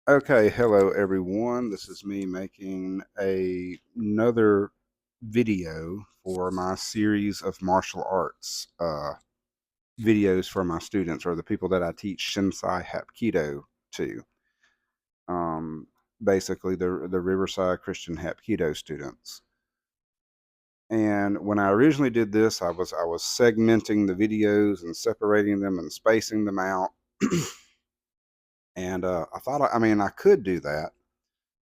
Okay, hello everyone. This is me making another video for my series of martial arts videos for my students or the people that I teach Shinsai Hapkido to. Um, Basically, the Riverside Christian Hapkido students. And when I originally did this, I was segmenting the videos and separating them and spacing them out. And I thought, I could do that.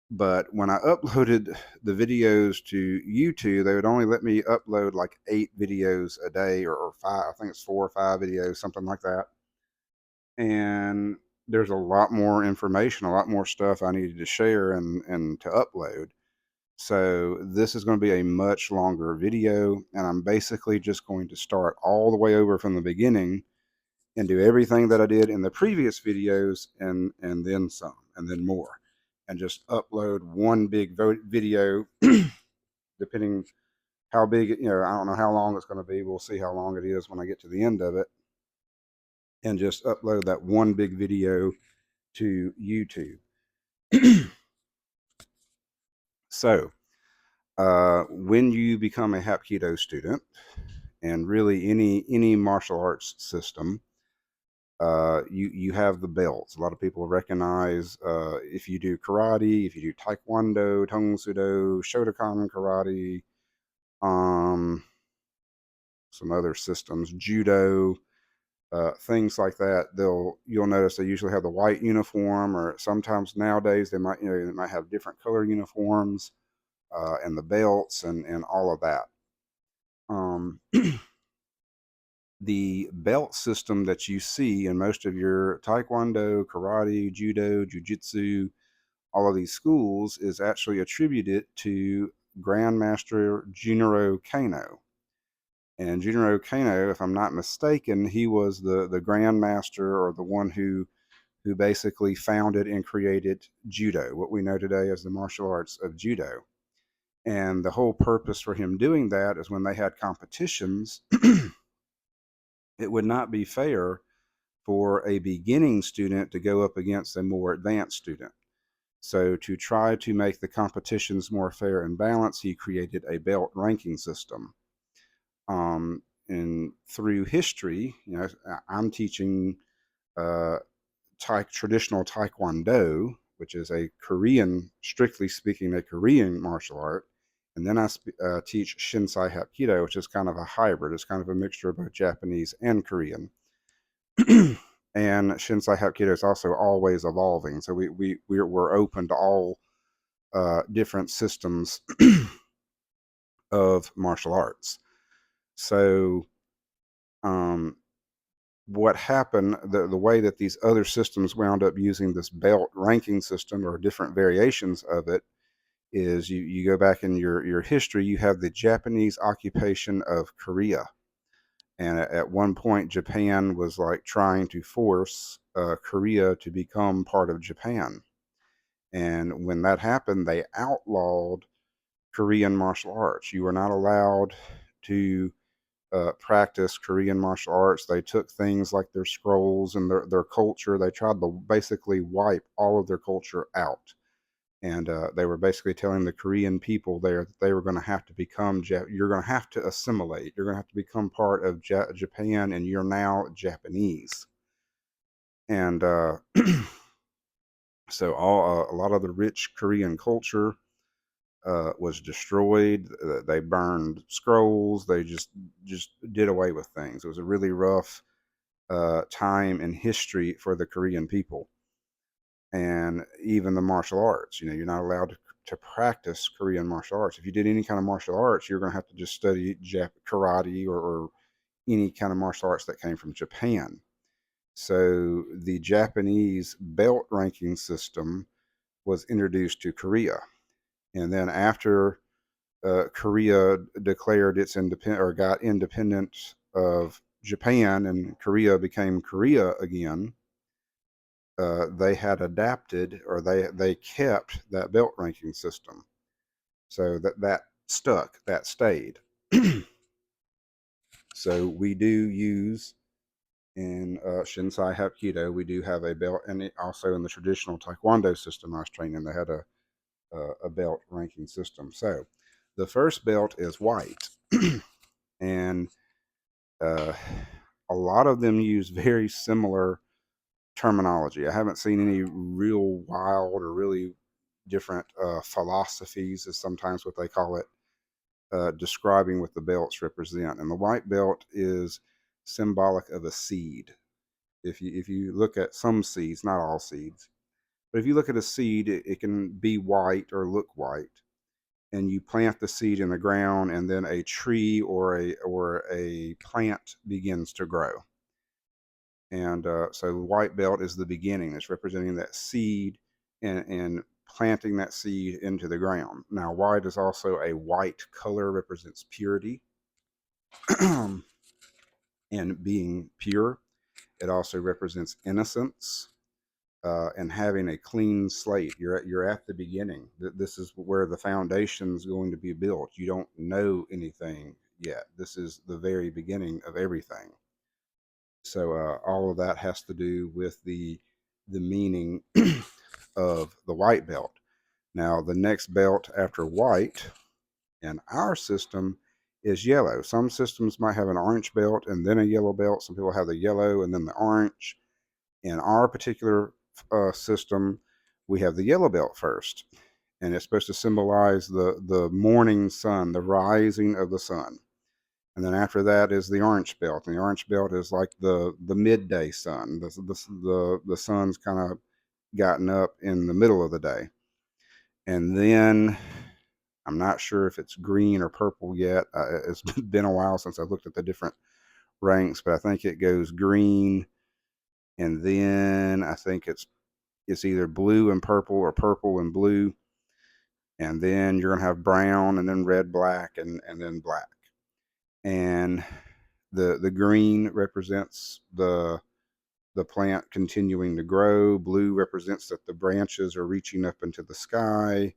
But when I uploaded the videos to YouTube, they would only let me upload like 8 videos a day or five, I think it's 4 or 5 videos, something like that. And there's a lot more information, a lot more stuff I needed to share and to upload. So this is going to be a much longer video, and I'm basically just going to start all the way over from the beginning and do everything that I did in the previous videos and then some and then more, and just upload one big video depending how big I don't know how long it's going to be. We'll see how long it is when I get to the end of it, and just upload that one big video to YouTube. So when you become a Hapkido student, and really any martial arts system, you have the belts. A lot of people recognize if you do karate, if you do taekwondo, tong sudo, shotokan karate, um, some other systems, judo, things like that. You'll notice they usually have the white uniform, or sometimes nowadays they might have different color uniforms and the belts and all of that. Um, the belt system that you see in most of your taekwondo, karate, judo, jujitsu, all of these schools is actually attributed to Grandmaster Juniro Kano. And Juniro Kano, if I'm not mistaken, he was the grandmaster, or the one who basically founded and created judo, what we know today as the martial arts of judo. And the whole purpose for him doing that is when they had competitions, it would not be fair for a beginning student to go up against a more advanced student. So, to try to make the competitions more fair and balanced, he created a belt ranking system. And through history, I'm teaching uh, traditional Taekwondo, which is a Korean, strictly speaking, a Korean martial art. And then I teach Shinsai Hapkido, which is kind of a hybrid. It's kind of a mixture of both Japanese and Korean. And Shinsai Hapkido is also always evolving. So we're open to all different systems of martial arts. So um, what happened, the way that these other systems wound up using this belt ranking system or different variations of it is you go back in your history, you have the Japanese occupation of Korea. And at one point, Japan was like trying to force Korea to become part of Japan. And when that happened, they outlawed Korean martial arts. You were not allowed to practice Korean martial arts. They took things like their scrolls and their culture. They tried to basically wipe all of their culture out. And they were basically telling the Korean people there that they were going to have to become, you're going to have to assimilate. You're going to have to become part of Japan, and you're now Japanese. And so a lot of the rich Korean culture was destroyed. They burned scrolls. They just did away with things. It was a really rough time in history for the Korean people, and even the martial arts. You're not allowed to practice Korean martial arts. If you did any kind of martial arts, you're going to have to just study karate or any kind of martial arts that came from Japan. So the Japanese belt ranking system was introduced to Korea, and then after Korea declared its independent or got independent of Japan, and Korea became Korea again. They had adapted, or they kept that belt ranking system, so that stuck, that stayed. So we do use In Shinsai Hapkido, we do have a belt, and also in the traditional Taekwondo system I was trained in, they had a belt ranking system. So the first belt is white, and uh, a lot of them use very similar terminology. I haven't seen any real wild or really different philosophies, is sometimes what they call it, describing what the belts represent. And the white belt is symbolic of a seed. If you look at some seeds, not all seeds, but if you look at a seed, it can be white or look white, and you plant the seed in the ground, and then a tree or a plant begins to grow. And so the white belt is the beginning. It's representing that seed and planting that seed into the ground. Now, white is also a white color, represents purity and being pure. It also represents innocence and having a clean slate. You're at the beginning. This is where the foundation is going to be built. You don't know anything yet. This is the very beginning of everything. So all of that has to do with the meaning of the white belt. Now, the next belt after white in our system is yellow. Some systems might have an orange belt and then a yellow belt. Some people have the yellow and then the orange. In our particular system, we have the yellow belt first, and it's supposed to symbolize the morning sun, the rising of the sun. And then after that is the orange belt, and the orange belt is like the midday sun. The sun's kind of gotten up in the middle of the day. And then I'm not sure if it's green or purple yet. It's been a while since I've looked at the different ranks, but I think it goes green, and then I think it's either blue and purple or purple and blue, and then you're gonna have brown, and then red, black, and then black. And the green represents the plant continuing to grow. Blue represents that the branches are reaching up into the sky.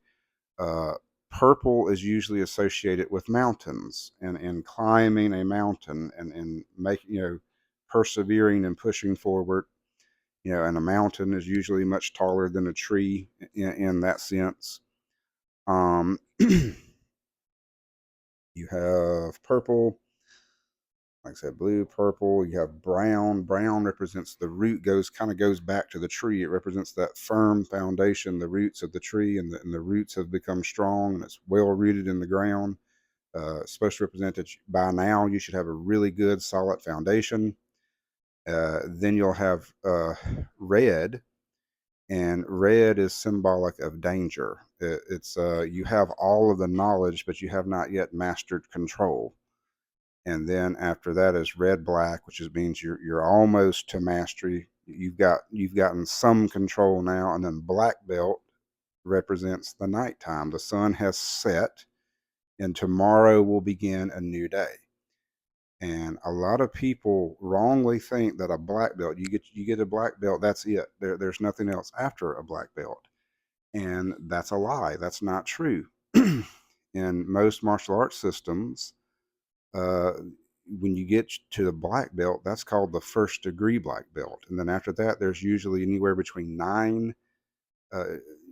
Uh, Purple is usually associated with mountains and climbing a mountain and making, persevering and pushing forward. And a mountain is usually much taller than a tree in that sense. You have purple, like I said, blue, purple. You have brown. Brown represents the root, goes back to the tree. It represents that firm foundation, the roots of the tree, and the roots have become strong and it's well rooted in the ground. It's supposed to represent that by now you should have a really good, solid foundation. Then you'll have red, and red is symbolic of danger. It's you have all of the knowledge, but you have not yet mastered control. And then after that is red black, which means you're almost to mastery. You've gotten some control now. And then black belt represents the nighttime. The sun has set, and tomorrow will begin a new day. And a lot of people wrongly think that a black belt, you get a black belt, that's it. There's nothing else after a black belt. And that's a lie. That's not true. In most martial arts systems, uh, when you get to the black belt, that's called the first degree black belt. And then after that, there's usually anywhere between uh,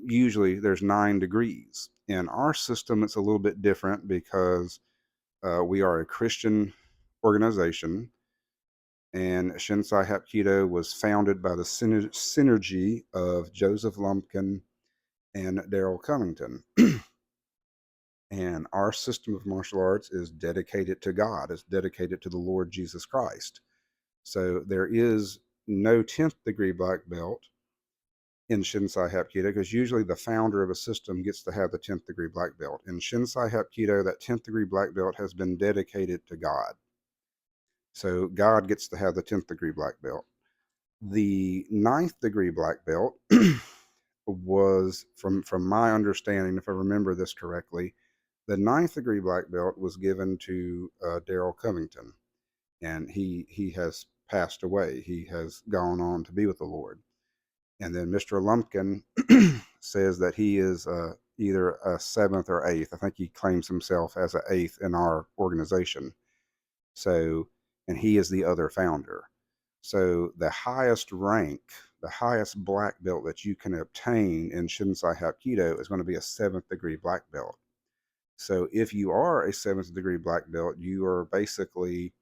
usually there's 9 degrees. In our system, it's a little bit different because we are a Christian organization, and Shinsai Hapkido was founded by the synergy of Joseph Lumpkin and Daryl Cummington. And our system of martial arts is dedicated to God, it's dedicated to the Lord Jesus Christ. So there is no 10th degree black belt in Shinsai Hapkido, because usually the founder of a system gets to have the 10th degree black belt. In Shinsai Hapkido, that 10th degree black belt has been dedicated to God. So God gets to have the 10th degree black belt. The 9th degree black belt was, from my understanding, if I remember this correctly, the 9th degree black belt was given to Daryl Covington, and he has passed away. He has gone on to be with the Lord. And then Mr. Lumpkin says that he is either a 7th or 8th. I think he claims himself as an 8th in our organization. So, and he is the other founder. So the highest rank, the highest black belt that you can obtain in Shinsai Hapkido is going to be a 7th degree black belt. So if you are a 7th degree black belt, you are basically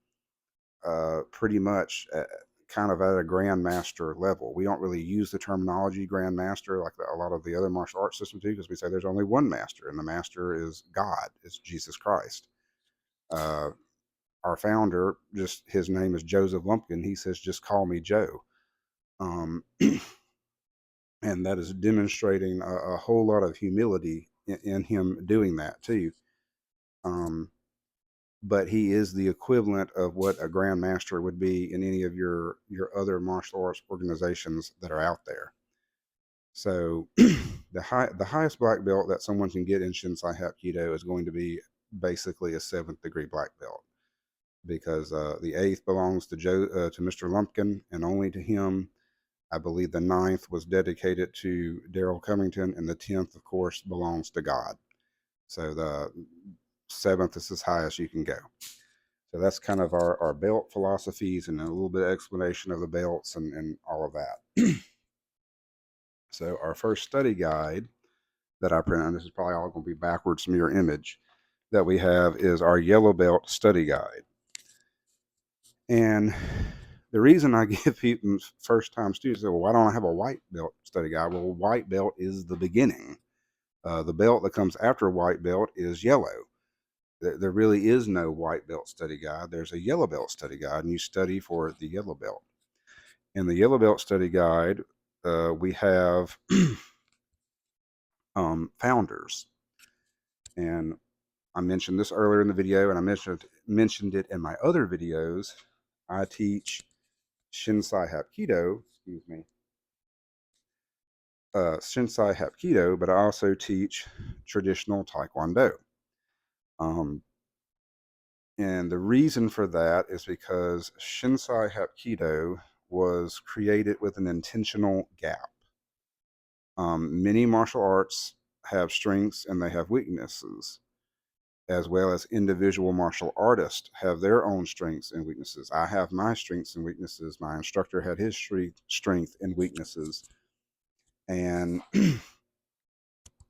pretty much kind of at a grandmaster level. We don't really use the terminology grandmaster like a lot of the other martial arts systems do, because we say there's only one master, and the master is God, it's Jesus Christ. Uh, our founder, just his name is Joseph Lumpkin. He says, "Just call me Joe," and that is demonstrating a whole lot of humility in him doing that too. Um, but he is the equivalent of what a grandmaster would be in any of your other martial arts organizations that are out there. So the highest black belt that someone can get in Shinsai Hapkido is going to be basically a 7th degree black belt, because the 8th belongs to Mr. Lumpkin, and only to him. I believe the 9th was dedicated to Daryl Cummington, and the 10th, of course, belongs to God. So the 7th is as high as you can go. So that's kind of our belt philosophies and a little bit of explanation of the belts and all of that. So our first study guide that I print, and this is probably all going to be backwards from your image, that we have is our yellow belt study guide. And the reason I give people first time students say, well, why don't I have a white belt study guide? Well, white belt is the beginning. The belt that comes after white belt is yellow. There really is no white belt study guide. There's a yellow belt study guide, and you study for the yellow belt. In the yellow belt study guide, we have founders. And I mentioned this earlier in the video, and I mentioned it in my other videos. I teach Shinsai Hapkido, Shinsai Hapkido, but I also teach traditional Taekwondo. And the reason for that is because Shinsai Hapkido was created with an intentional gap. Many martial arts have strengths and they have weaknesses, as well as individual martial artists have their own strengths and weaknesses. I have my strengths and weaknesses. My instructor had his strength and weaknesses. And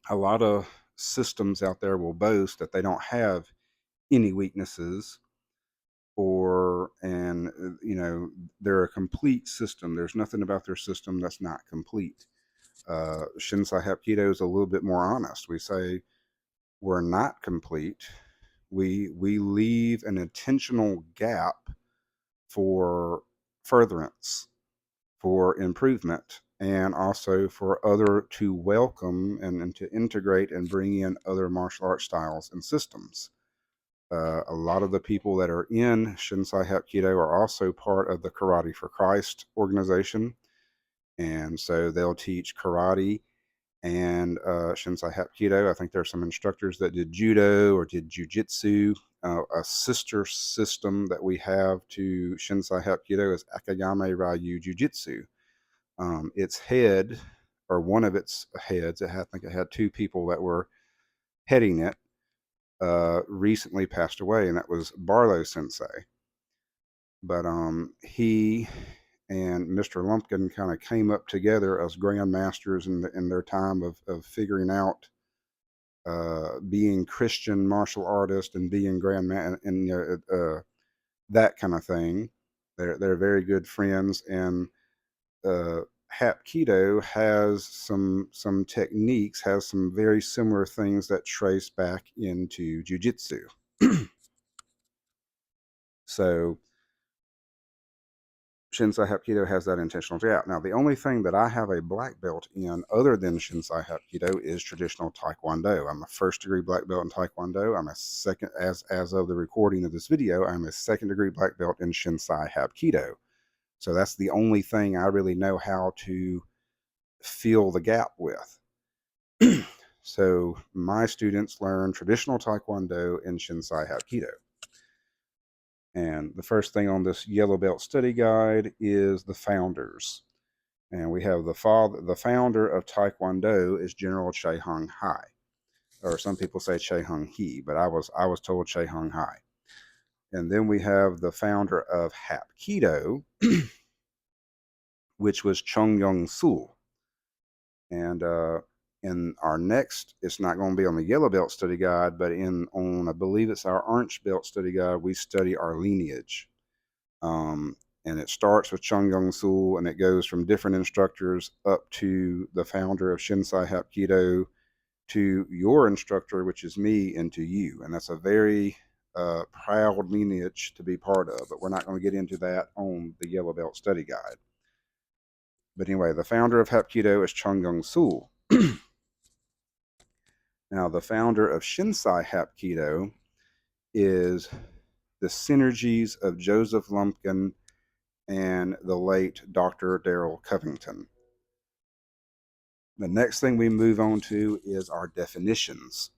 a lot of systems out there will boast that they don't have any weaknesses, and they're a complete system. There's nothing about their system that's not complete. Shinsai Hapkido is a little bit more honest. We say we're not complete. We leave an intentional gap for furtherance, for improvement, and also for other to welcome and to integrate and bring in other martial arts styles and systems. A lot of the people that are in Shinsai Hapkido are also part of the Karate for Christ organization. And so they'll teach karate and Shinsai Hapkido. I think there are some instructors that did judo or did jujitsu. A sister system that we have to Shinsai Hapkido is Akayame Ryu Jujitsu. Its head, or one of its heads, I think it had two people that were heading it, recently passed away, and that was Barlow Sensei. But he and Mr. Lumpkin kind of came up together as grandmasters in their time of figuring out being Christian martial artist and being grandma and that kind of thing. They're very good friends, and Hapkido has some techniques, has some very similar things that trace back into jujitsu. So Shinsai Hapkido has that intentional gap. Now, the only thing that I have a black belt in other than Shinsai Hapkido is traditional Taekwondo. I'm a first degree black belt in Taekwondo. I'm a second, as of the recording of this video, I'm a 2nd degree black belt in Shinsai Hapkido. So that's the only thing I really know how to fill the gap with. So my students learn traditional Taekwondo in Shinsai Hapkido. And the first thing on this yellow belt study guide is the founders. And we have the founder of Taekwondo is General Che Hung Hai, or some people say Che Hung He, but I was told Che Hung Hai. And then we have the founder of Hapkido, which was Chung-Young-Sul. And in our next, it's not going to be on the yellow belt study guide, but on I believe it's our orange belt study guide, we study our lineage. And it starts with Chung-Young-Sul, and it goes from different instructors up to the founder of Shinsai Hapkido, to your instructor, which is me, and to you. And that's a very proud lineage to be part of, but we're not going to get into that on the yellow belt study guide. But anyway, the founder of Hapkido is Chung-Young-Sul. Now, the founder of Shinsai Hapkido is the synergies of Joseph Lumpkin and the late Dr. Darrell Covington. The next thing we move on to is our definitions.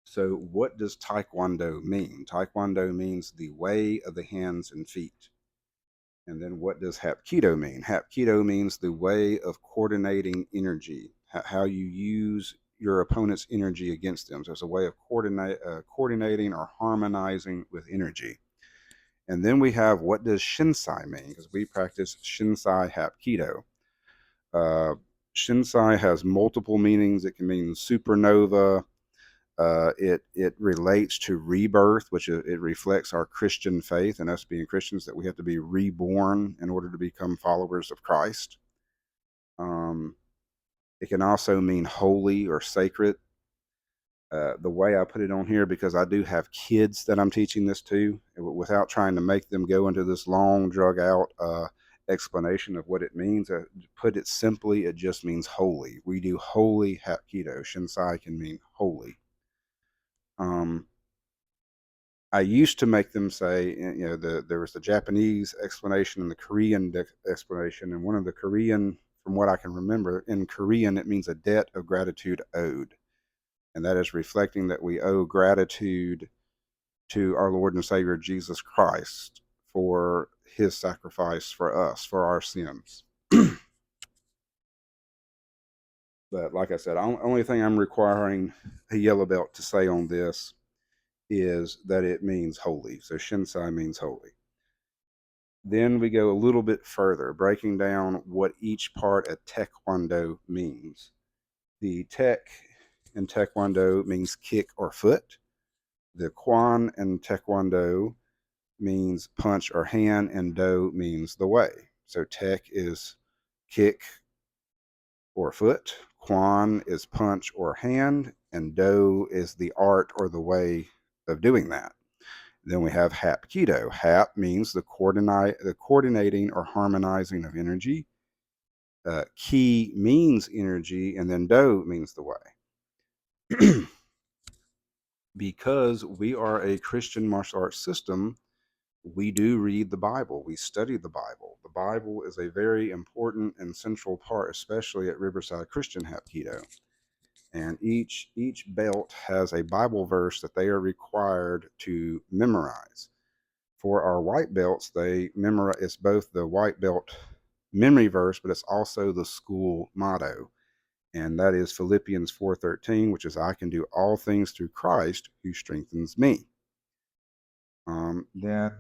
So what does Taekwondo mean? Taekwondo means the way of the hands and feet. And then what does Hapkido mean? Hapkido means the way of coordinating energy, how you use your opponent's energy against them. So it's a way of coordinating or harmonizing with energy. And then we have, what does Shinsai mean? Because we practice Shinsai Hapkido. Shinsai has multiple meanings. It can mean supernova. It relates to rebirth, which it reflects our Christian faith and us being Christians, that we have to be reborn in order to become followers of Christ. It can also mean holy or sacred. The way I put it on here, because I do have kids that I'm teaching this to, without trying to make them go into this long, drug out explanation of what it means. To put it simply, it just means holy. We do holy Hapkido. Shinsai can mean holy. I used to make them say, there was the Japanese explanation and the Korean explanation, and one of the Korean, from what I can remember, in Korean, it means a debt of gratitude owed. And that is reflecting that we owe gratitude to our Lord and Savior Jesus Christ for his sacrifice for us, for our sins. But like I said, the only thing I'm requiring a yellow belt to say on this is that it means holy. So Shinsai means holy. Then we go a little bit further, breaking down what each part of Taekwondo means. The tek in Taekwondo means kick or foot. The Kwan in Taekwondo means punch or hand, and do means the way. So tek is kick or foot, Kwan is punch or hand, and do is the art or the way of doing that. Then we have Hapkido. Hap means the coordinating or harmonizing of energy. Ki means energy, and then do means the way. Because we are a Christian martial arts system, we do read the Bible. We study the Bible. The Bible is a very important and central part, especially at Riverside Christian Hapkido. And each belt has a Bible verse that they are required to memorize. For our white belts, they memorize. It's both the white belt memory verse, but it's also the school motto, and that is Philippians 4:13, which is, "I can do all things through Christ who strengthens me." Then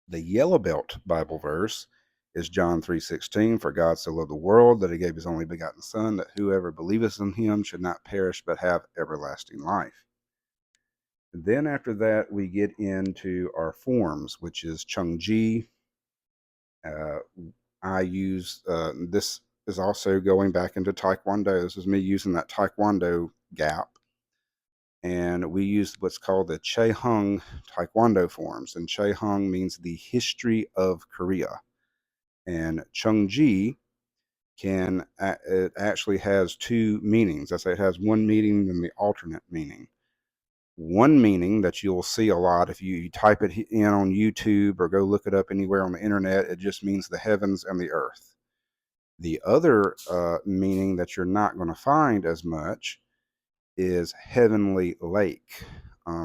the yellow belt Bible verse is John 3:16, "For God so loved the world that he gave his only begotten Son, that whoever believeth in him should not perish but have everlasting life." And then after that, we get into our forms, which is Chungji. I use, this is also going back into Taekwondo. This is me using that Taekwondo gap. And we use what's called the Chaehung Taekwondo forms. And Chaehung means the history of Korea. And Chungji it actually has two meanings. I say it has one meaning and the alternate meaning. One meaning that you'll see a lot if you type it in on YouTube or go look it up anywhere on the internet, it just means the heavens and the earth. The other meaning that you're not going to find as much is heavenly lake.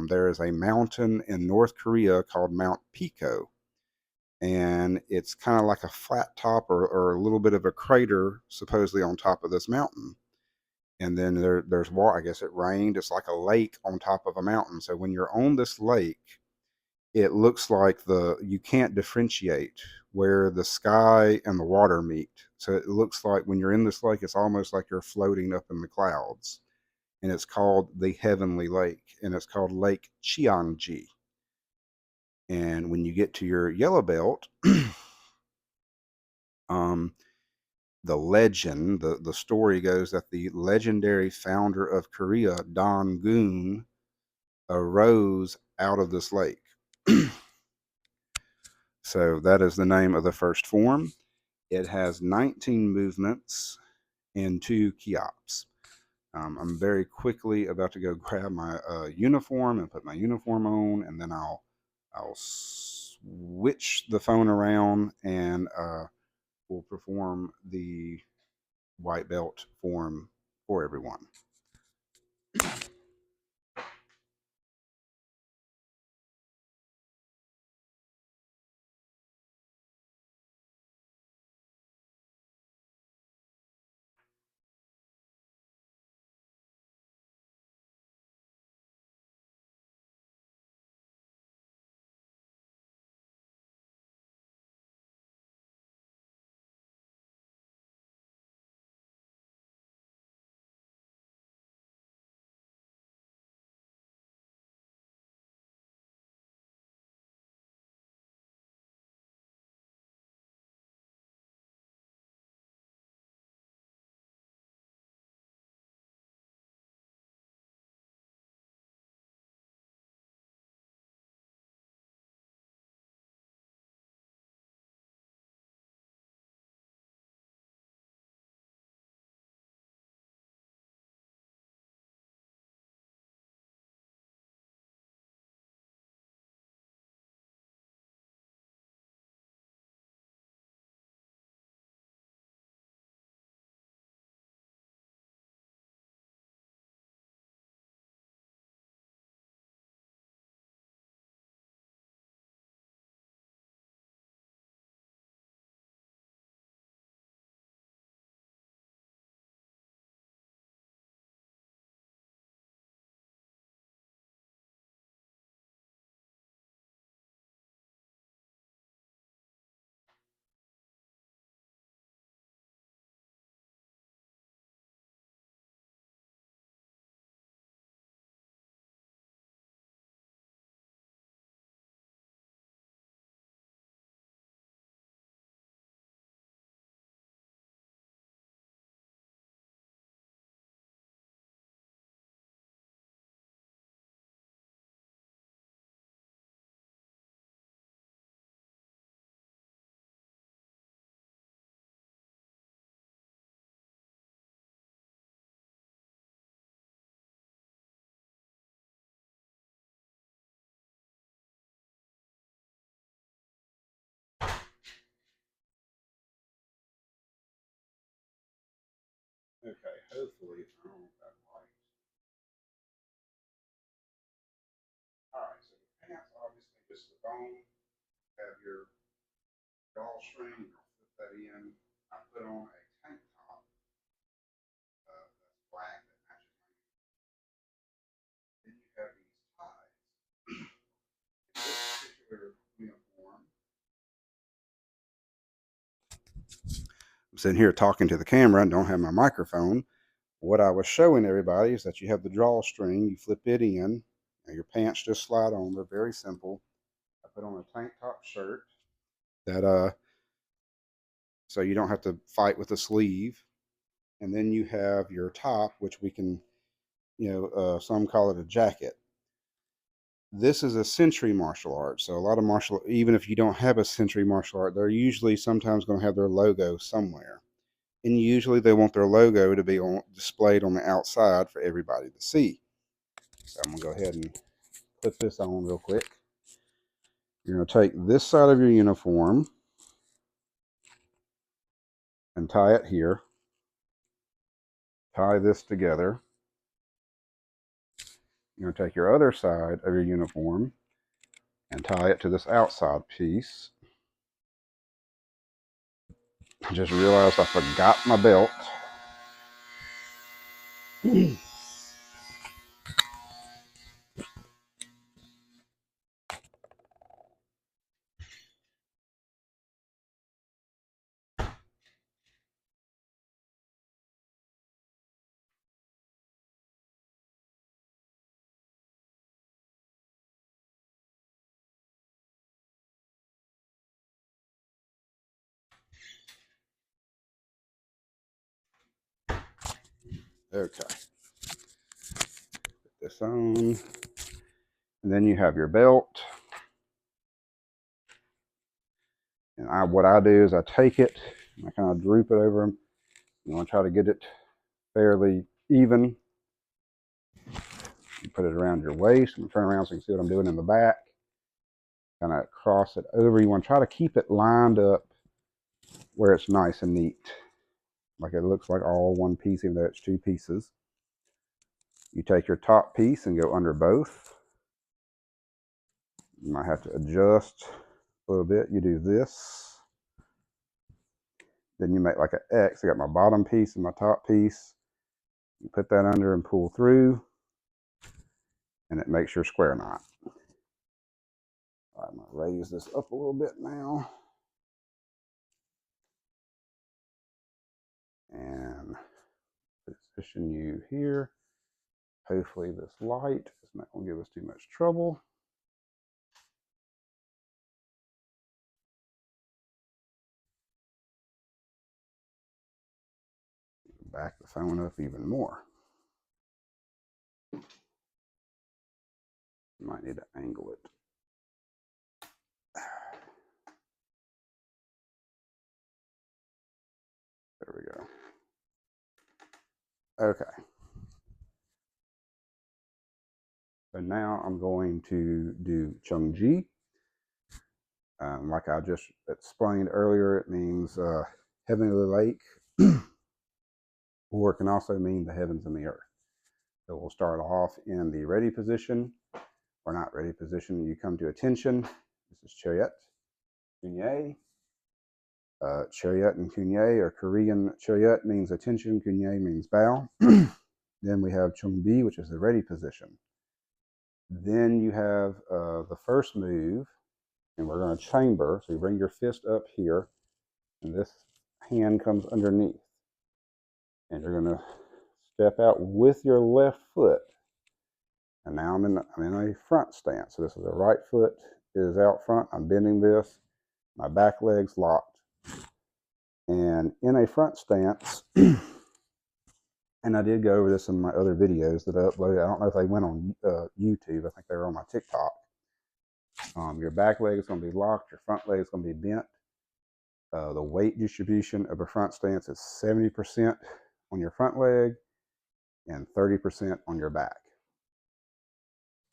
There is a mountain in North Korea called Mount Pico, and it's kind of like a flat top or a little bit of a crater supposedly on top of this mountain. And then there's water. I guess it rained. It's like a lake on top of a mountain. So when you're on this lake, it looks like you can't differentiate where the sky and the water meet. So it looks like when you're in this lake, it's almost like you're floating up in the clouds. And it's called the Heavenly Lake, and it's called Lake Chiangji. And when you get to your yellow belt, um, the story goes that the legendary founder of Korea, Don Goon, arose out of this lake. So that is the name of the first form. It has 19 movements and 2 kiops. I'm very quickly about to go grab my uniform and put my uniform on, and then I'll switch the phone around and we'll perform the white belt form for everyone. Okay, hopefully it's on that light. All right, so the pants obviously just the bone. Have your drawstring, you'll flip that in. I put on a tank top that's black that matches my uniform. Then you have these ties. In this particular uniform, I'm sitting here talking to the camera and don't have my microphone. What I was showing everybody is that you have the drawstring, you flip it in, and your pants just slide on. They're very simple. I put on a tank top shirt that so you don't have to fight with a sleeve. And then you have your top, which we can, some call it a jacket. This is a century martial art. So a lot of even if you don't have a century martial art, they're usually sometimes going to have their logo somewhere. And usually they want their logo to be displayed on the outside for everybody to see. So I'm going to go ahead and put this on real quick. You're going to take this side of your uniform and tie it here. Tie this together. You're going to take your other side of your uniform and tie it to this outside piece. I just realized I forgot my belt. Okay. Put this on. And then you have your belt. And what I do is I take it and I kind of droop it over them. You want to try to get it fairly even. You put it around your waist and turn around so you can see what I'm doing in the back. Kind of cross it over. You want to try to keep it lined up where it's nice and neat. Like it looks like all one piece, even though it's two pieces. You take your top piece and go under both. You might have to adjust a little bit. You do this. Then you make like an X. I got my bottom piece and my top piece. You put that under and pull through, and it makes your square knot. All right, I'm going to raise this up a little bit now. And position you here. Hopefully this light is not going to give us too much trouble. Back the phone up even more. You might need to angle it. There we go. Okay. So now I'm going to do Chungji. Like I just explained earlier, it means heavenly lake, or it can also mean the heavens and the earth. So we'll start off in the ready position, or not ready position. You come to attention. This is Choyet, Kunye. Choyet and Kunye, or Korean Choyet means attention, Kunye means bow. Then we have Chungbi, which is the ready position. Then you have the first move, and we're going to chamber. So you bring your fist up here, and this hand comes underneath. And you're going to step out with your left foot. And now I'm in a front stance. So this is the right foot is out front. I'm bending this. My back leg's locked. And in a front stance, and I did go over this in my other videos that I uploaded. I don't know if they went on YouTube. I think they were on my TikTok. Your back leg is going to be locked. Your front leg is going to be bent. The weight distribution of a front stance is 70% on your front leg and 30% on your back.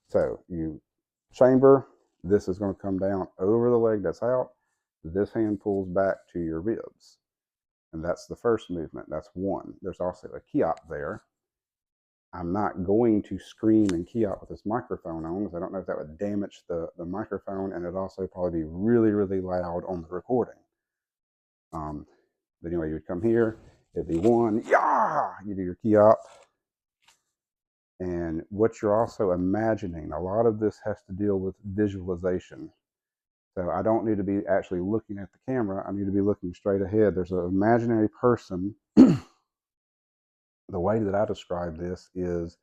So you chamber. This is going to come down over the leg that's out. This hand pulls back to your ribs. And that's the first movement. That's one. There's also a kiap there. I'm not going to scream and kiap with this microphone on because I don't know if that would damage the microphone, and it'd also probably be really, really loud on the recording. But anyway, you'd come here. It'd be one. Yeah! You do your kiap. And what you're also imagining, a lot of this has to deal with visualization. So I don't need to be actually looking at the camera. I need to be looking straight ahead. There's an imaginary person. The way that I describe this is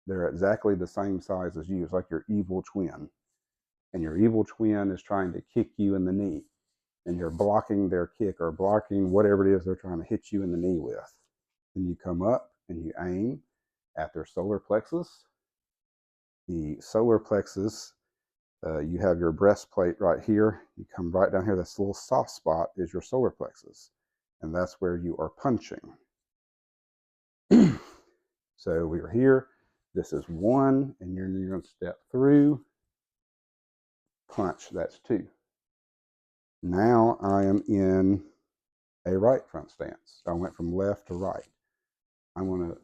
they're exactly the same size as you. It's like your evil twin. And your evil twin is trying to kick you in the knee. And you're blocking their kick or blocking whatever it is they're trying to hit you in the knee with. Then you come up and you aim at their solar plexus. The solar plexus, you have your breastplate right here. You come right down here. This little soft spot is your solar plexus. And that's where you are punching. So we are here. This is one, and you're going to step through, punch. That's two. Now I am in a right front stance. So I went from left to right. I'm going to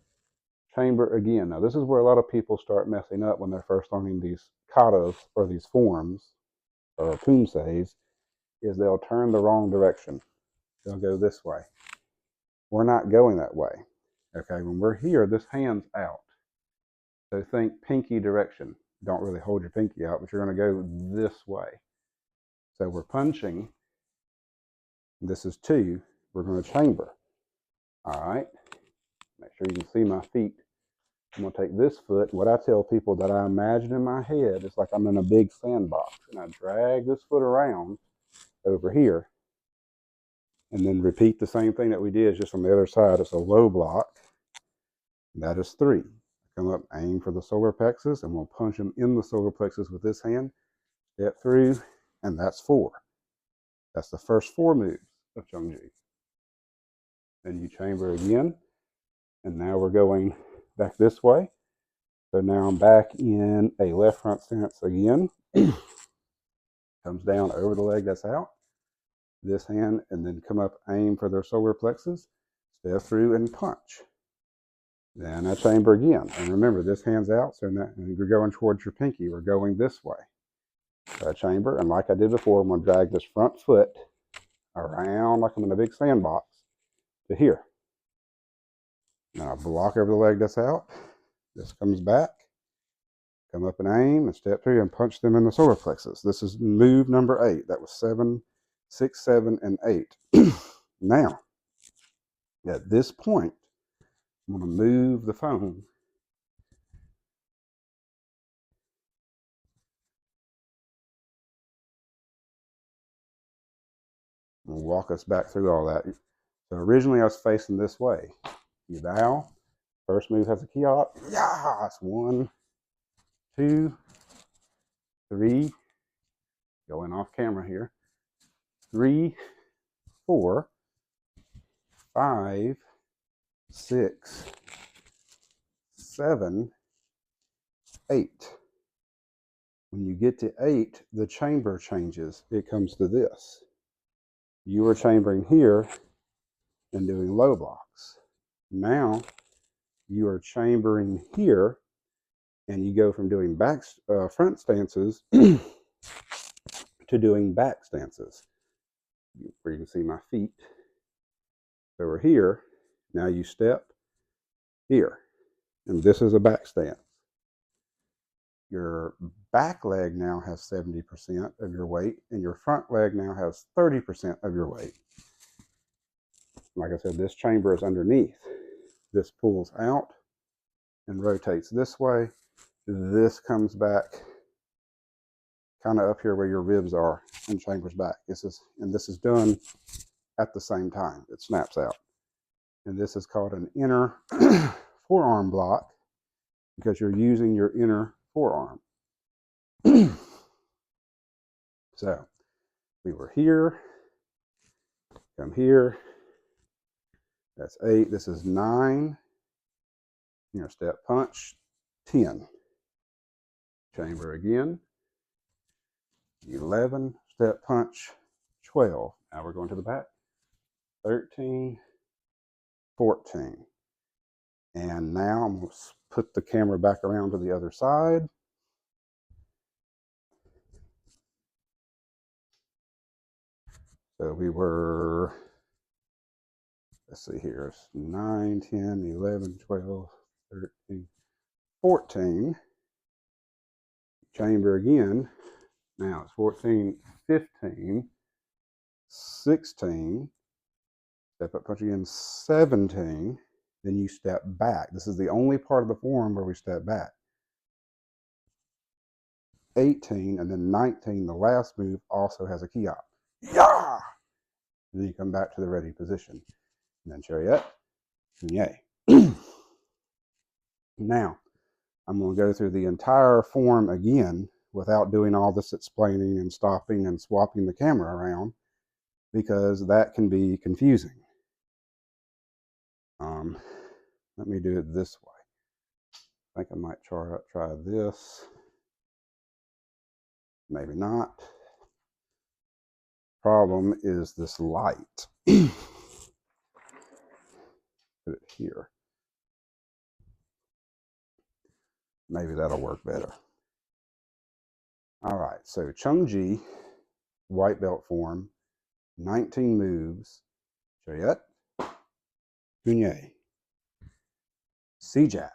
chamber again. Now this is where a lot of people start messing up when they're first learning these katas or these forms or pumseis, is they'll turn the wrong direction. They'll go this way. We're not going that way. Okay, when we're here, this hand's out. So think pinky direction. Don't really hold your pinky out, but you're going to go this way. So we're punching. This is two. We're going to chamber. All right. Make sure you can see my feet. I'm going to take this foot. What I tell people that I imagine in my head is like I'm in a big sandbox. And I drag this foot around over here. And then repeat the same thing that we did just on the other side. It's a low block. That is 3. Come up, aim for the solar plexus, and we'll punch them in the solar plexus with this hand. Step through, and that's 4. That's the first 4 moves of Chungji. Then you chamber again, and now we're going back this way. So now I'm back in a left front stance again. Comes down over the leg that's out. This hand, and then come up, aim for their solar plexus. Step through and punch. Then I chamber again. And remember, this hand's out, so now you're going towards your pinky. We're going this way. So I chamber, and like I did before, I'm going to drag this front foot around like I'm in a big sandbox to here. Now I block over the leg that's out. This comes back. Come up and aim and step through and punch them in the solar plexus. This is move number 8. That was 7, 6, 7, and 8. Now, at this point, I'm going to move the phone and walk us back through all that. So originally I was facing this way. You bow. First move has a key out. Yeah, it's 1, 2, 3. Going off camera here. 3, 4, 5, 6, 7, 8. When you get to 8, the chamber changes. It comes to this. You are chambering here and doing low blocks. Now you are chambering here, and you go from doing front stances to doing back stances. Where you can see my feet. So we're here. Now you step here, and this is a back stance. Your back leg now has 70% of your weight, and your front leg now has 30% of your weight. Like I said, this chamber is underneath. This pulls out and rotates this way. This comes back kind of up here where your ribs are and chambers back. This is done at the same time. It snaps out. And this is called an inner forearm block because you're using your inner forearm. So we were here, come here. That's 8. This is 9. Inner step punch, 10. Chamber again. 11. Step punch, 12. Now we're going to the back. 13, 14. And now I'm going to put the camera back around to the other side. So we were, let's see here, it's 9, 10, 11, 12, 13, 14. Chamber again. Now it's 14, 15, 16. Step up punch again, 17. Then you step back. This is the only part of the form where we step back. 18, and then 19, the last move, also has a key out. Yeah! And then you come back to the ready position. And then chariot, and yay. Now, I'm going to go through the entire form again without doing all this explaining and stopping and swapping the camera around, because that can be confusing. Let me do it this way. I think I might try this. Maybe not. Problem is this light. Put it here. Maybe that'll work better. All right, so Chungji, white belt form, 19 moves. Chariot, Gunye, C-Jack.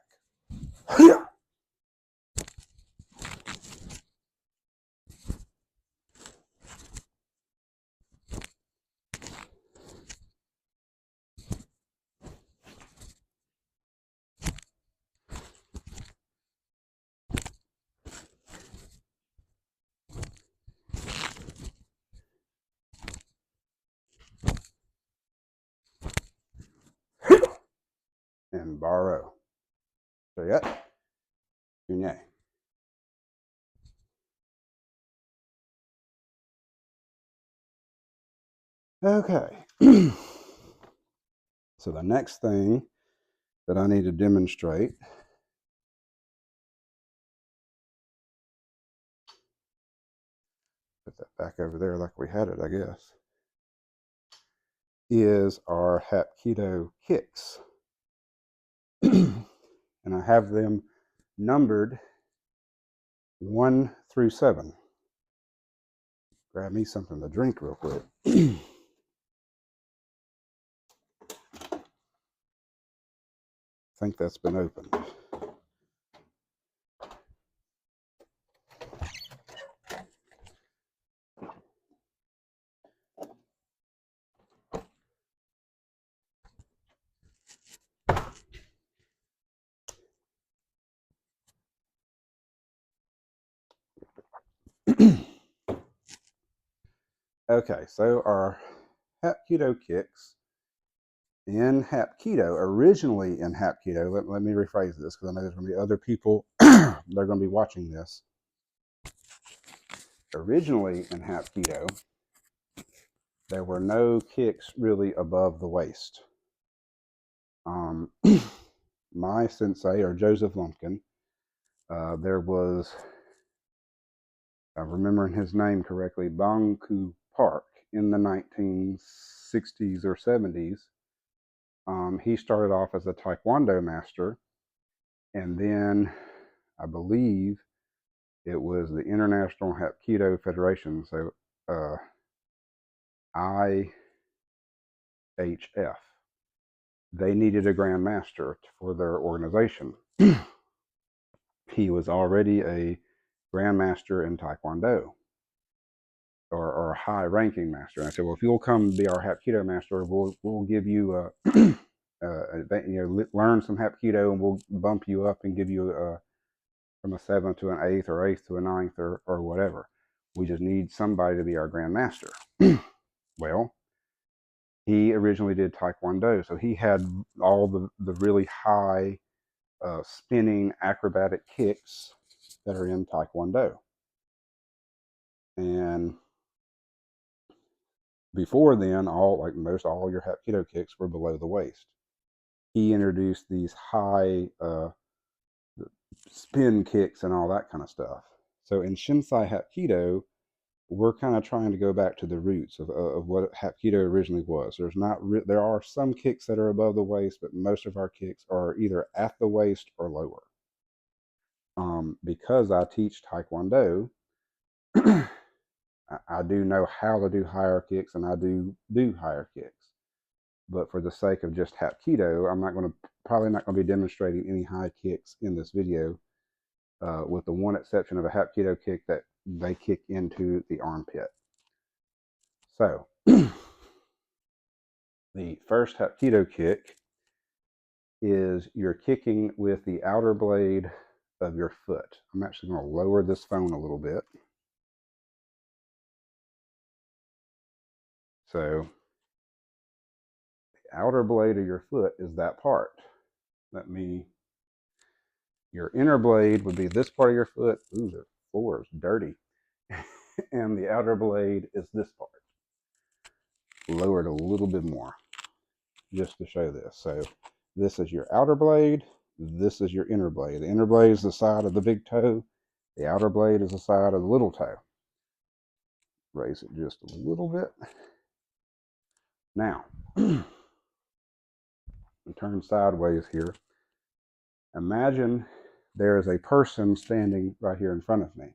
And borrow. Straight, Yay. Okay. So the next thing that I need to demonstrate, put that back over there like we had it, I guess, is our Hapkido kicks. And I have them numbered 1 through 7. Grab me something to drink real quick. I think that's been opened. Okay, so our Hapkido kicks in Hapkido, originally in Hapkido, let me rephrase this because I know there's going to be other people that are going to be watching this. Originally in Hapkido, there were no kicks really above the waist. My sensei, or Joseph Lumpkin, there was, if I'm remembering his name correctly, Bangku Park in the 1960s or 70s. He started off as a Taekwondo master, and then I believe it was the International Hapkido Federation, so IHF. They needed a Grand Master for their organization. He was already a Grand Master in Taekwondo, or a high-ranking master. And I said, well, if you'll come be our Hapkido master, we'll give you learn some Hapkido, and we'll bump you up and give you from a 7th to an 8th, or 8th to a 9th, or whatever. We just need somebody to be our Grand Master. Well, he originally did Taekwondo, so he had all the really high spinning acrobatic kicks that are in Taekwondo. And before then, all your Hapkido kicks were below the waist. He introduced these high spin kicks and all that kind of stuff. So in Shinsai Hapkido, we're kind of trying to go back to the roots of what Hapkido originally was. There are some kicks that are above the waist, but most of our kicks are either at the waist or lower. Because I teach Taekwondo, I do know how to do higher kicks, and I do higher kicks. But for the sake of just Hapkido, probably not going to be demonstrating any high kicks in this video, with the one exception of a Hapkido kick that they kick into the armpit. So, the first Hapkido kick is you're kicking with the outer blade of your foot. I'm actually going to lower this phone a little bit. So, the outer blade of your foot is that part. Your inner blade would be this part of your foot. Ooh, the floor is dirty. And the outer blade is this part. Lower it a little bit more just to show this. So this is your outer blade. This is your inner blade. The inner blade is the side of the big toe. The outer blade is the side of the little toe. Raise it just a little bit. Now, turn sideways here. Imagine there is a person standing right here in front of me.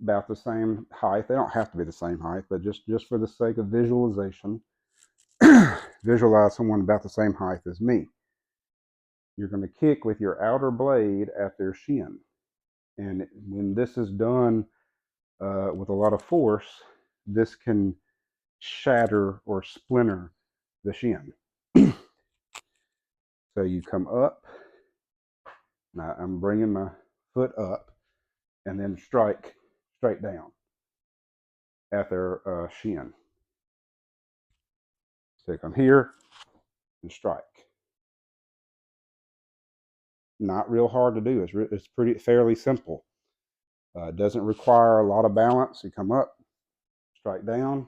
About the same height. They don't have to be the same height, but just for the sake of visualization, visualize someone about the same height as me. You're going to kick with your outer blade at their shin. And when this is done with a lot of force, this can shatter or splinter the shin. So you come up. Now I'm bringing my foot up, and then strike straight down at their shin. So come here and strike. not real hard to do. It's fairly simple. It doesn't require a lot of balance. You come up, strike down,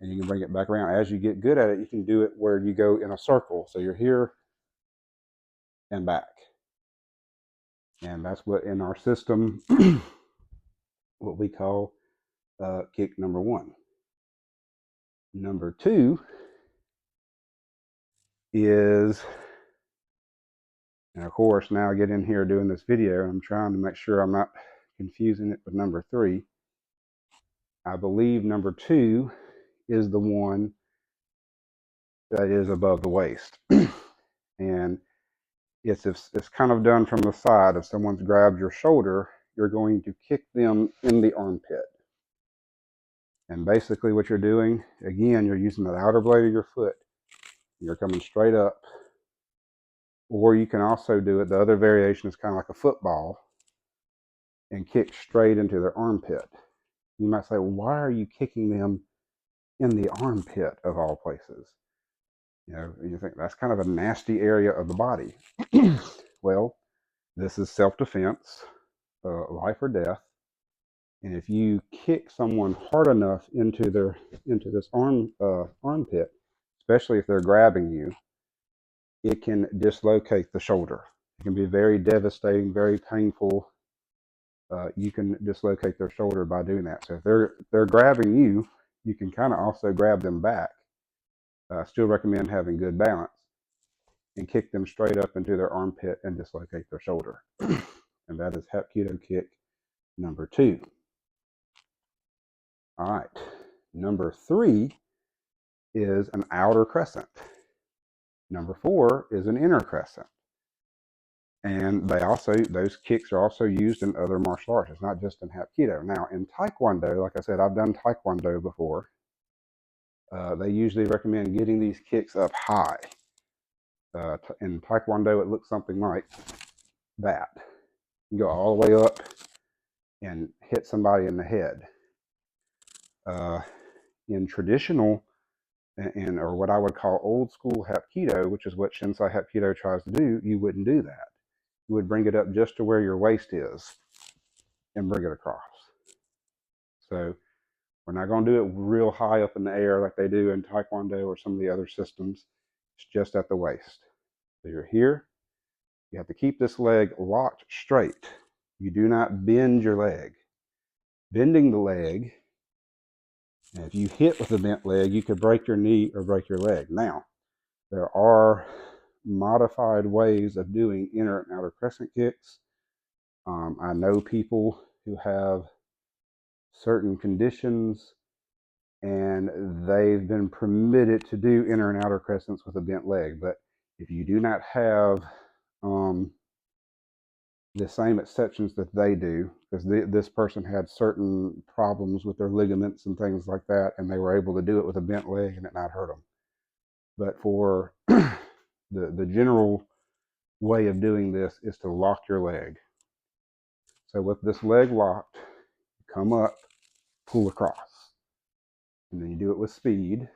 and you can bring it back around. As you get good at it, you can do it where you go in a circle. So you're here and back. And that's what in our system, what we call kick number one. Number two is, and of course, now I get in here doing this video, I'm trying to make sure I'm not confusing it with number three. I believe number two is the one that is above the waist. And it's kind of done from the side. If someone's grabbed your shoulder, you're going to kick them in the armpit. And basically what you're doing, again, you're using the outer blade of your foot. You're coming straight up. Or you can also do it, the other variation is kind of like a football, and kick straight into their armpit. You might say, well, why are you kicking them in the armpit of all places? You know, you think that's kind of a nasty area of the body. Well, this is self-defense, life or death. And if you kick someone hard enough into this armpit, especially if they're grabbing you, it can dislocate the shoulder. It can be very devastating, very painful. You can dislocate their shoulder by doing that. So if they're grabbing you, you can kind of also grab them back. I still recommend having good balance and kick them straight up into their armpit and dislocate their shoulder. And that is Hapkido kick number two. All right, number three is an outer crescent. Number four is an inner crescent. And those kicks are also used in other martial arts. It's not just in Hapkido. Now, in Taekwondo, like I said, I've done Taekwondo before. They usually recommend getting these kicks up high. In Taekwondo, it looks something like that. You go all the way up and hit somebody in the head. In traditional, or what I would call old school Hapkido, which is what Shinsei Hapkido tries to do, you wouldn't do that. You would bring it up just to where your waist is and bring it across. So we're not going to do it real high up in the air like they do in Taekwondo or some of the other systems. It's just at the waist. So you're here. You have to keep this leg locked straight. You do not bend your leg. Bending the leg, and if you hit with a bent leg, you could break your knee or break your leg. Now, there are modified ways of doing inner and outer crescent kicks. I know people who have certain conditions and they've been permitted to do inner and outer crescents with a bent leg. But if you do not have the same exceptions that they do, because this person had certain problems with their ligaments and things like that, and they were able to do it with a bent leg and it not hurt them. But for the general way of doing this is to lock your leg. So with this leg locked, come up, pull across. And then you do it with speed,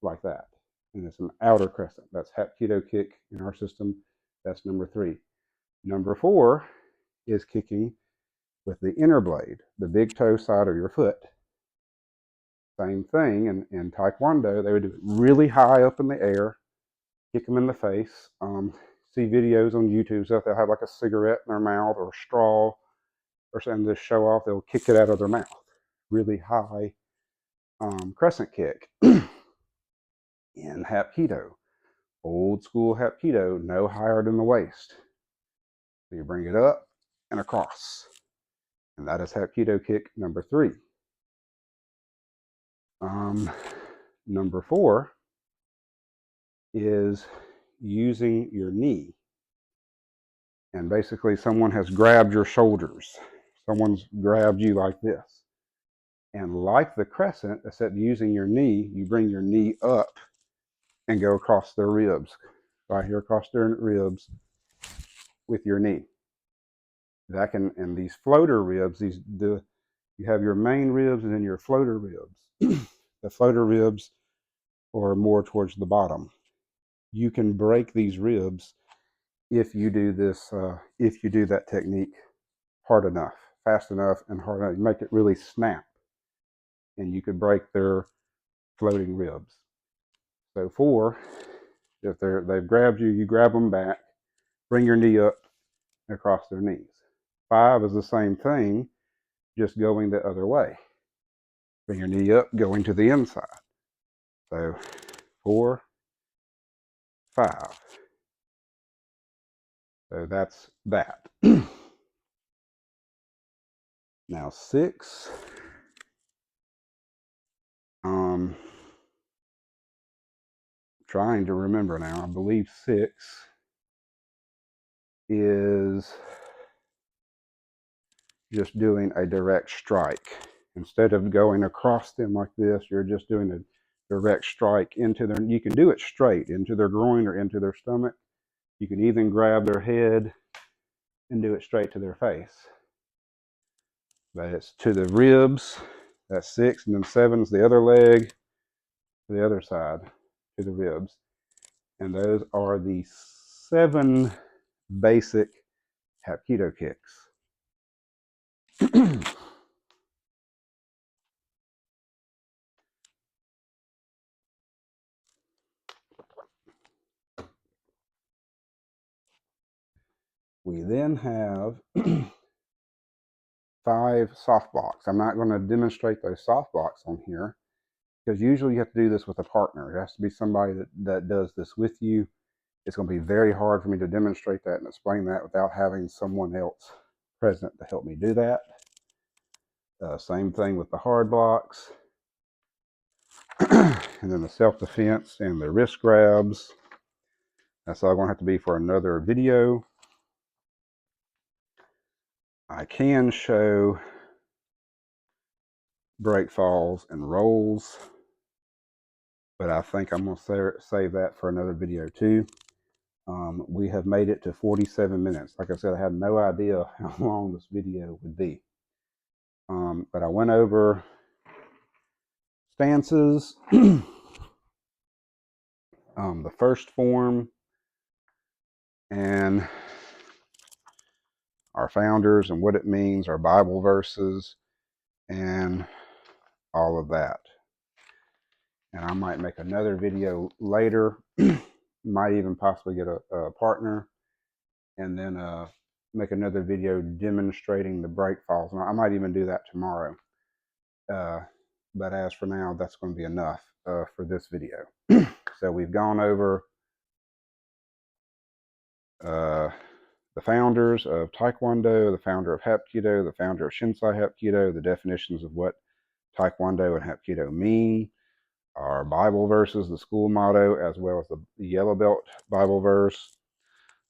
like that. And it's an outer crescent. That's Hapkido kick in our system. That's number three. Number four is kicking with the inner blade, the big toe side of your foot. Same thing in Taekwondo. They would do it really high up in the air, kick them in the face. See videos on YouTube, so if they'll have like a cigarette in their mouth or a straw or something to show off, they'll kick it out of their mouth. Really high crescent kick. In Hapkido, old school Hapkido, no higher than the waist. So you bring it up and across. And that is Hapkido kick number three. Number four is using your knee. And basically someone has grabbed your shoulders. Someone's grabbed you like this. And like the crescent, except using your knee, you bring your knee up and go across their ribs. Right here across their ribs with your knee. And these floater ribs, you have your main ribs and then your floater ribs. The floater ribs are more towards the bottom. You can break these ribs if you do this, if you do that technique hard enough, fast enough, and hard enough, you make it really snap, and you could break their floating ribs. So 4, if they've grabbed you, you grab them back, bring your knee up and across their knees. 5 is the same thing, just going the other way. Bring your knee up, going to the inside. So 4, 5. So that's that. Now 6, trying to remember now, I believe 6 is just doing a direct strike. Instead of going across them like this, you're just doing a direct strike into their, you can do it straight into their groin or into their stomach. You can even grab their head and do it straight to their face. But it's to the ribs, that's 6, and then 7 is the other leg, to the other side, to the ribs. And those are the 7 basic Hapkido kicks. We then have 5 soft blocks. I'm not going to demonstrate those soft blocks on here because usually you have to do this with a partner. It has to be somebody that does this with you. It's going to be very hard for me to demonstrate that and explain that without having someone else present to help me do that. Same thing with the hard blocks. And then the self-defense and the wrist grabs. That's all going to have to be for another video. I can show break falls and rolls, but I think I'm going to save that for another video too. We have made it to 47 minutes. Like I said, I had no idea how long this video would be. But I went over stances, the first form, and our founders and what it means, our Bible verses, and all of that. And I might make another video later, might even possibly get a partner, and then make another video demonstrating the break falls. And I might even do that tomorrow. But as for now, that's going to be enough for this video. So we've gone over the founders of Taekwondo, the founder of Hapkido, the founder of Shinsai Hapkido, the definitions of what Taekwondo and Hapkido mean, our Bible verses, the school motto, as well as the yellow belt Bible verse,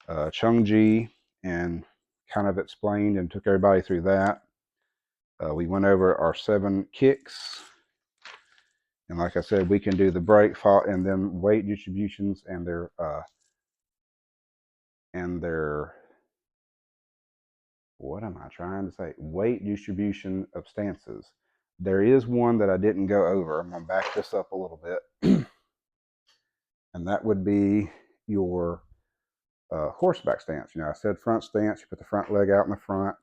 Chungji, and kind of explained and took everybody through that. We went over our 7 kicks. And like I said, we can do the break, fall, and then weight distributions and their what am I trying to say? Weight distribution of stances. There is one that I didn't go over. I'm going to back this up a little bit. And that would be your horseback stance. You know, I said front stance. You put the front leg out in the front.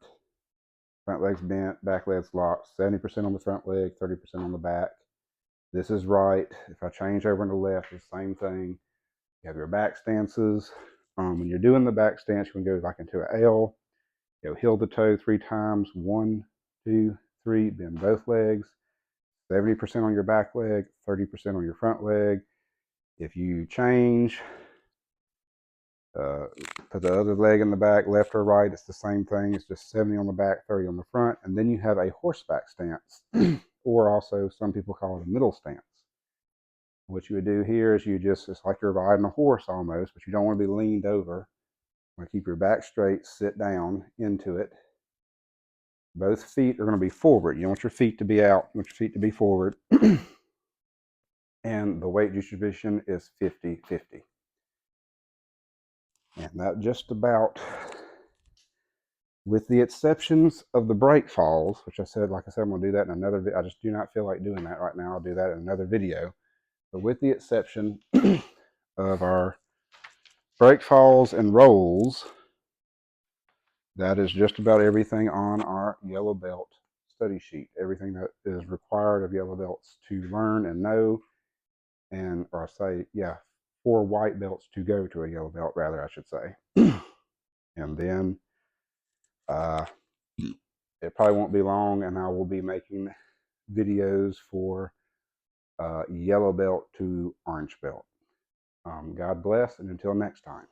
Front leg's bent, back leg's locked. 70% on the front leg, 30% on the back. This is right. If I change over on the left, it's the same thing. You have your back stances. When you're doing the back stance, you can go like into an L. You heel to toe 3 times. 1, 2, 3. Bend both legs. 70% on your back leg, 30% on your front leg. If you change, put the other leg in the back, left or right, it's the same thing. It's just 70 on the back, 30 on the front. And then you have a horseback stance, or also some people call it a middle stance. What you would do here is it's like you're riding a horse almost, but you don't want to be leaned over. You want to keep your back straight, sit down into it. Both feet are going to be forward. You don't want your feet to be out. You want your feet to be forward. And the weight distribution is 50-50. And that just about, with the exceptions of the break falls, which I said, like I said, I'm going to do that in another video. I just do not feel like doing that right now. I'll do that in another video. But with the exception of our break, falls, and rolls. That is just about everything on our yellow belt study sheet. Everything that is required of yellow belts to learn and know, and or say, yeah, for white belts to go to a yellow belt, rather, I should say. And then uh, it probably won't be long, and I will be making videos for yellow belt to orange belt. God bless, and until next time.